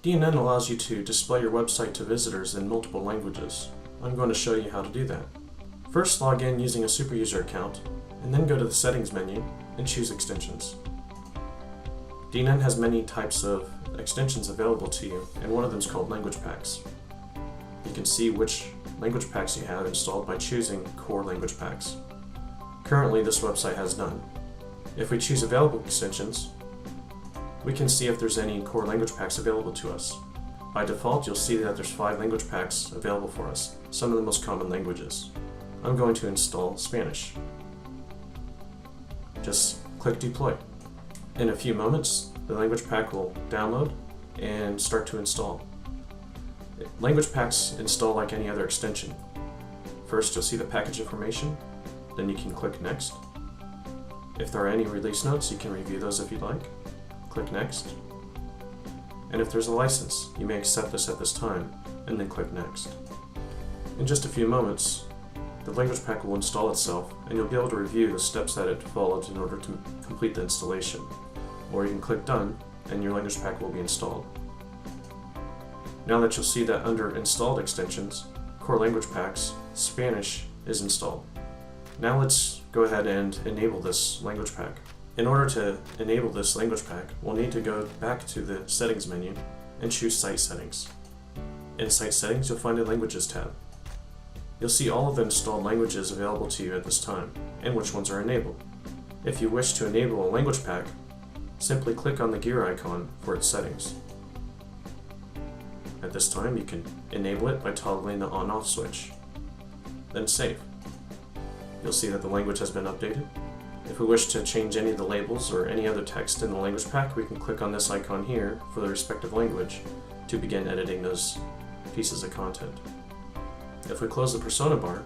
DNN allows you to display your website to visitors in multiple languages. I'm going to show you how to do that. First, log in using a superuser account, and then go to the Settings menu and choose Extensions. DNN has many types of extensions available to you, and one of them is called Language Packs. You can see which language packs you have installed by choosing Core Language Packs. Currently, this website has none. If we choose Available Extensions, we can see if there's any core language packs available to us. By default, you'll see that there's 5 language packs available for us, some of the most common languages. I'm going to install Spanish. Just click Deploy. In a few moments, the language pack will download and start to install. Language packs install like any other extension. First, you'll see the package information, then you can click Next. If there are any release notes, you can review those if you'd like. Click Next. And if there's a license, you may accept this at this time, and then click Next. In just a few moments, the language pack will install itself, and you'll be able to review the steps that it followed in order to complete the installation. Or you can click Done, and your language pack will be installed. Now that you'll see that under Installed Extensions, Core Language Packs, Spanish is installed. Now let's go ahead and enable this language pack. In order to enable this language pack, we'll need to go back to the Settings menu and choose Site Settings. In Site Settings, you'll find a Languages tab. You'll see all of the installed languages available to you at this time, and which ones are enabled. If you wish to enable a language pack, simply click on the gear icon for its settings. At this time, you can enable it by toggling the on-off switch. Then save. You'll see that the language has been updated. If we wish to change any of the labels or any other text in the language pack, we can click on this icon here for the respective language to begin editing those pieces of content. If we close the persona bar,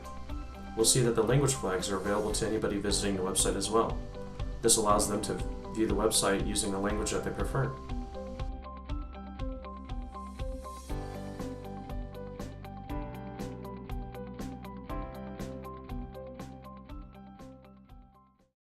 we'll see that the language flags are available to anybody visiting the website as well. This allows them to view the website using the language that they prefer.